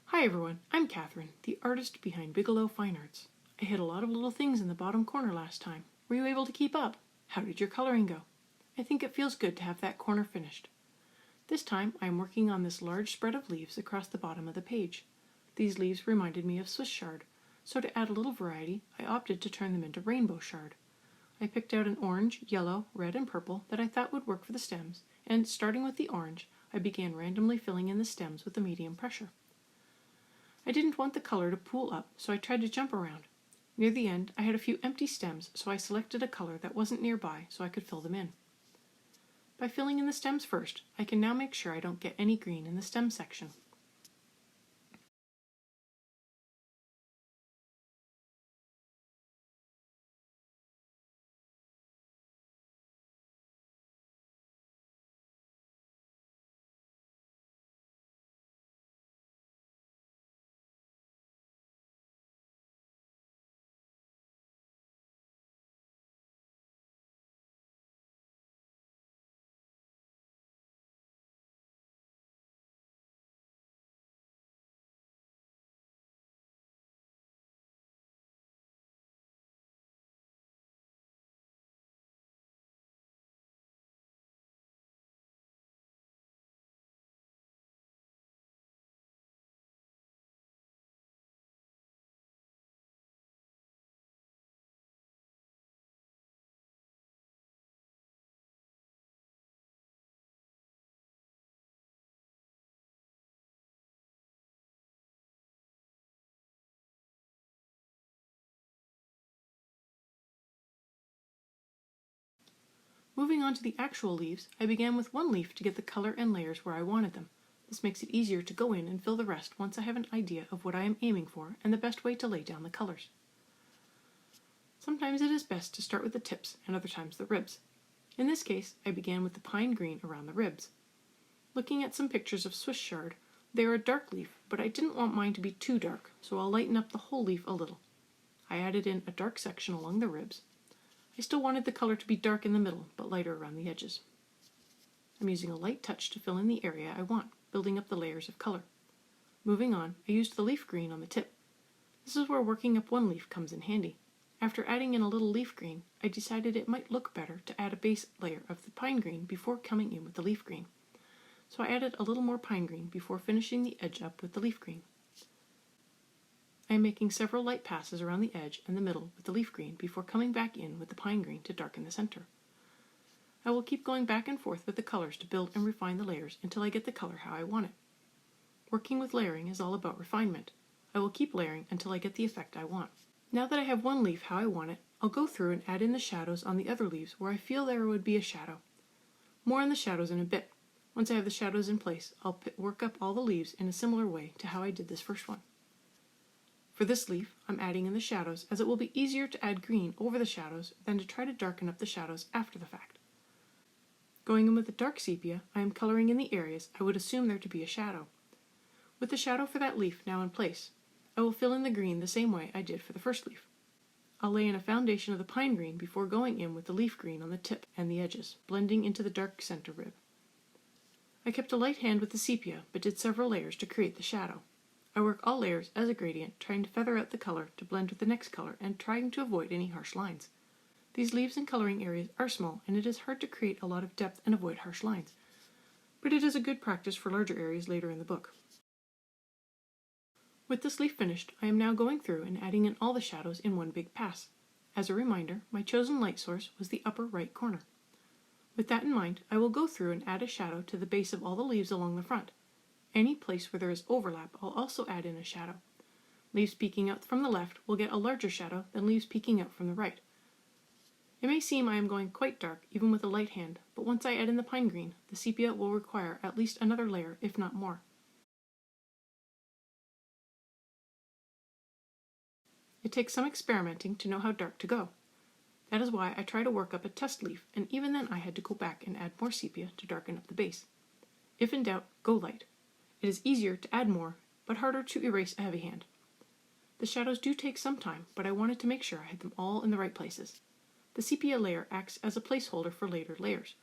Hi everyone, I'm Catherine, the artist behind Bigelow Fine Arts. I hit a lot of little things in the bottom corner last time. Were you able to keep up? How did your coloring go? I think it feels good to have that corner finished. This time I am working on this large spread of leaves across the bottom of the page. These leaves reminded me of Swiss chard, so to add a little variety, I opted to turn them into rainbow chard. I picked out an orange, yellow, red, and purple that I thought would work for the stems, and starting with the orange, I began randomly filling in the stems with a medium pressure. I didn't want the color to pool up, so I tried to jump around. Near the end, I had a few empty stems, so I selected a color that wasn't nearby so I could fill them in. By filling in the stems first, I can now make sure I don't get any green in the stem section. Moving on to the actual leaves, I began with one leaf to get the color and layers where I wanted them. This makes it easier to go in and fill the rest once I have an idea of what I am aiming for and the best way to lay down the colors. Sometimes it is best to start with the tips and other times the ribs. In this case, I began with the pine green around the ribs. Looking at some pictures of Swiss chard, they are a dark leaf, but I didn't want mine to be too dark, so I'll lighten up the whole leaf a little. I added in a dark section along the ribs. I still wanted the color to be dark in the middle, but lighter around the edges. I'm using a light touch to fill in the area I want, building up the layers of color. Moving on, I used the leaf green on the tip. This is where working up one leaf comes in handy. After adding in a little leaf green, I decided it might look better to add a base layer of the pine green before coming in with the leaf green. So I added a little more pine green before finishing the edge up with the leaf green. I am making several light passes around the edge and the middle with the leaf green before coming back in with the pine green to darken the center. I will keep going back and forth with the colors to build and refine the layers until I get the color how I want it. Working with layering is all about refinement. I will keep layering until I get the effect I want. Now that I have one leaf how I want it, I'll go through and add in the shadows on the other leaves where I feel there would be a shadow. More on the shadows in a bit. Once I have the shadows in place, I'll work up all the leaves in a similar way to how I did this first one. For this leaf, I'm adding in the shadows as it will be easier to add green over the shadows than to try to darken up the shadows after the fact. Going in with the dark sepia, I am coloring in the areas I would assume there to be a shadow. With the shadow for that leaf now in place, I will fill in the green the same way I did for the first leaf. I'll lay in a foundation of the pine green before going in with the leaf green on the tip and the edges, blending into the dark center rib. I kept a light hand with the sepia, but did several layers to create the shadow. I work all layers as a gradient, trying to feather out the color to blend with the next color and trying to avoid any harsh lines. These leaves and coloring areas are small, and it is hard to create a lot of depth and avoid harsh lines, but it is a good practice for larger areas later in the book. With this leaf finished, I am now going through and adding in all the shadows in one big pass. As a reminder, my chosen light source was the upper right corner. With that in mind, I will go through and add a shadow to the base of all the leaves along the front. Any place where there is overlap, I'll also add in a shadow. Leaves peeking out from the left will get a larger shadow than leaves peeking out from the right. It may seem I am going quite dark, even with a light hand, but once I add in the pine green, the sepia will require at least another layer, if not more. It takes some experimenting to know how dark to go. That is why I try to work up a test leaf, and even then I had to go back and add more sepia to darken up the base. If in doubt, go light. It is easier to add more, but harder to erase a heavy hand. The shadows do take some time, but I wanted to make sure I had them all in the right places. The sepia layer acts as a placeholder for later layers.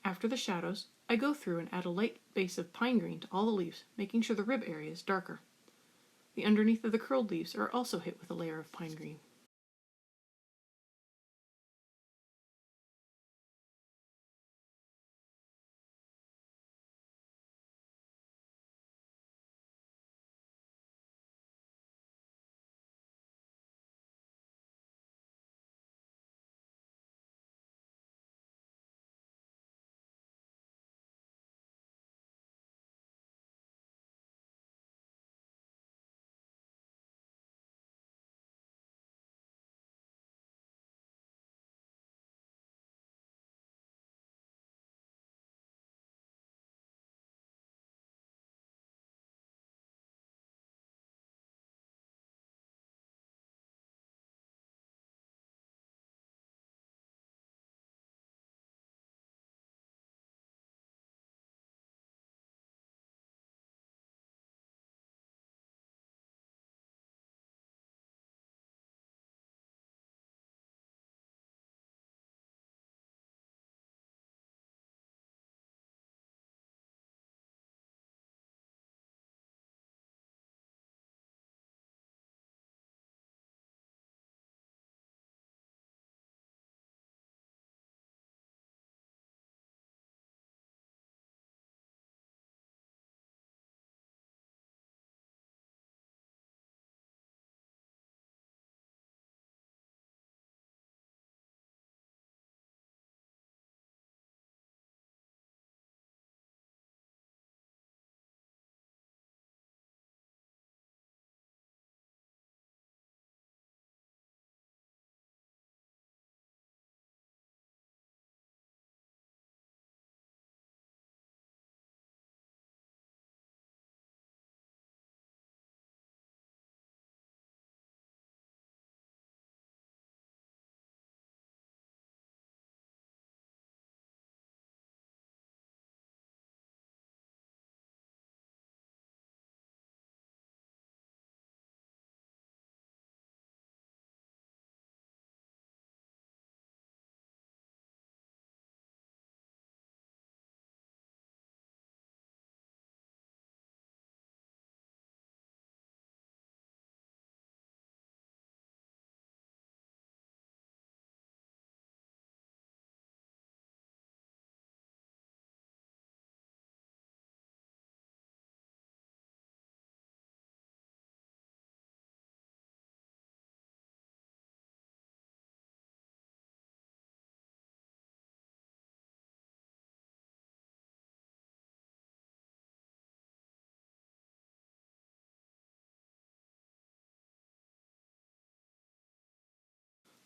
After the shadows, I go through and add a light base of pine green to all the leaves, making sure the rib area is darker. The underneath of the curled leaves are also hit with a layer of pine green.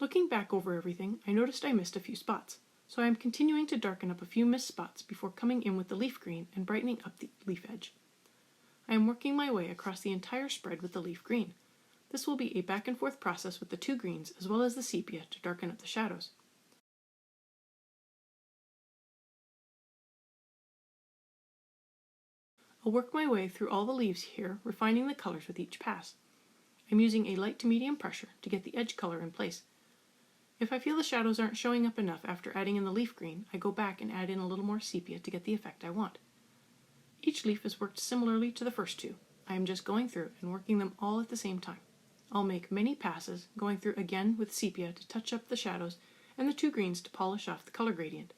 Looking back over everything, I noticed I missed a few spots, so I am continuing to darken up a few missed spots before coming in with the leaf green and brightening up the leaf edge. I am working my way across the entire spread with the leaf green. This will be a back and forth process with the two greens as well as the sepia to darken up the shadows. I'll work my way through all the leaves here, refining the colors with each pass. I'm using a light to medium pressure to get the edge color in place. If I feel the shadows aren't showing up enough after adding in the leaf green, I go back and add in a little more sepia to get the effect I want. Each leaf is worked similarly to the first two. I am just going through and working them all at the same time. I'll make many passes, going through again with sepia to touch up the shadows and the two greens to polish off the color gradient.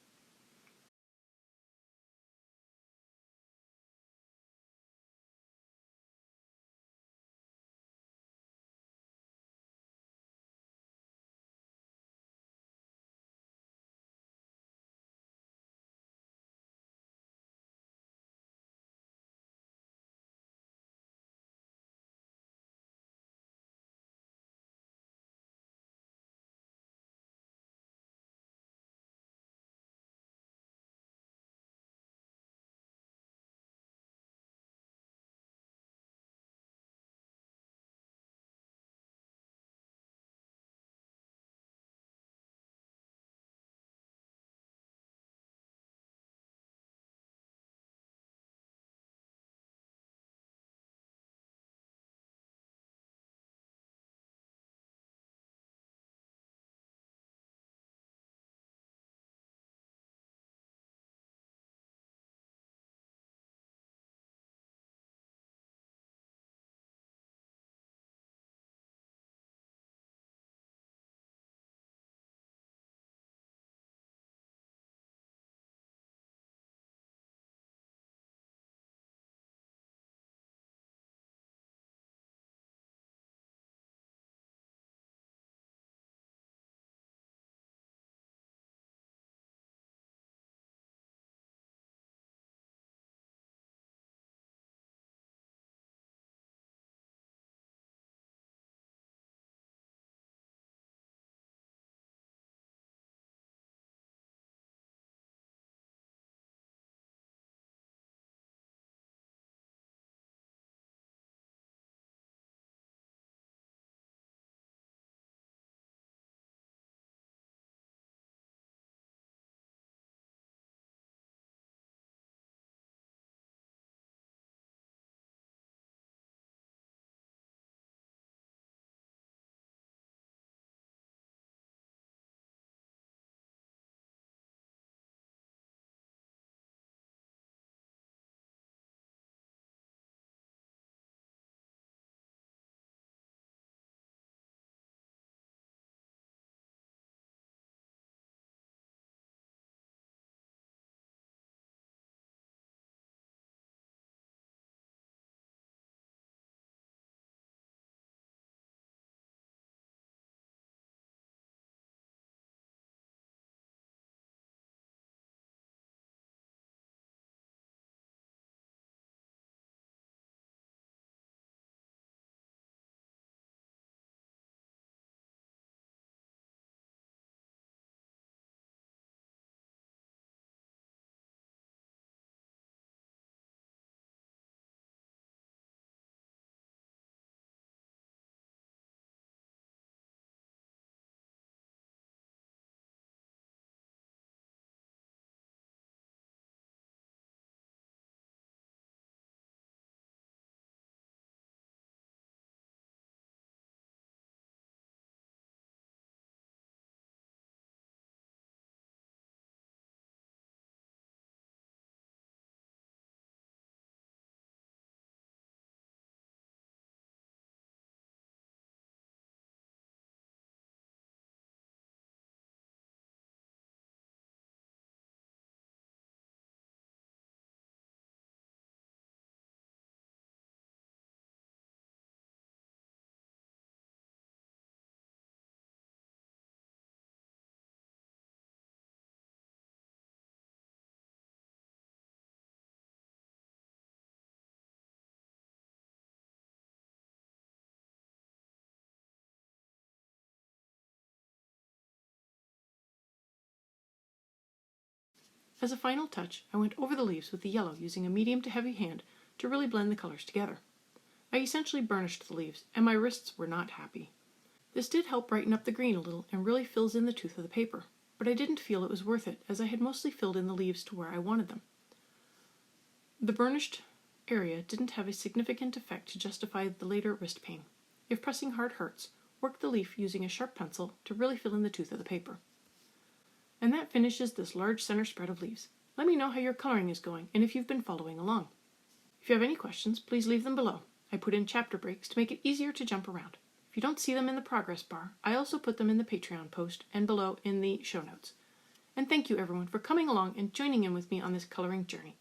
As a final touch, I went over the leaves with the yellow using a medium to heavy hand to really blend the colors together. I essentially burnished the leaves, and my wrists were not happy. This did help brighten up the green a little and really fills in the tooth of the paper, but I didn't feel it was worth it as I had mostly filled in the leaves to where I wanted them. The burnished area didn't have a significant effect to justify the later wrist pain. If pressing hard hurts, work the leaf using a sharp pencil to really fill in the tooth of the paper. And that finishes this large center spread of leaves. Let me know how your coloring is going and if you've been following along. If you have any questions, please leave them below. I put in chapter breaks to make it easier to jump around. If you don't see them in the progress bar, I also put them in the Patreon post and below in the show notes. And thank you everyone for coming along and joining in with me on this coloring journey.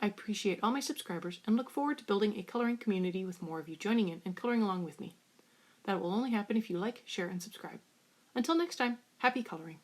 I appreciate all my subscribers and look forward to building a coloring community with more of you joining in and coloring along with me. That will only happen if you like, share, and subscribe. Until next time, happy coloring!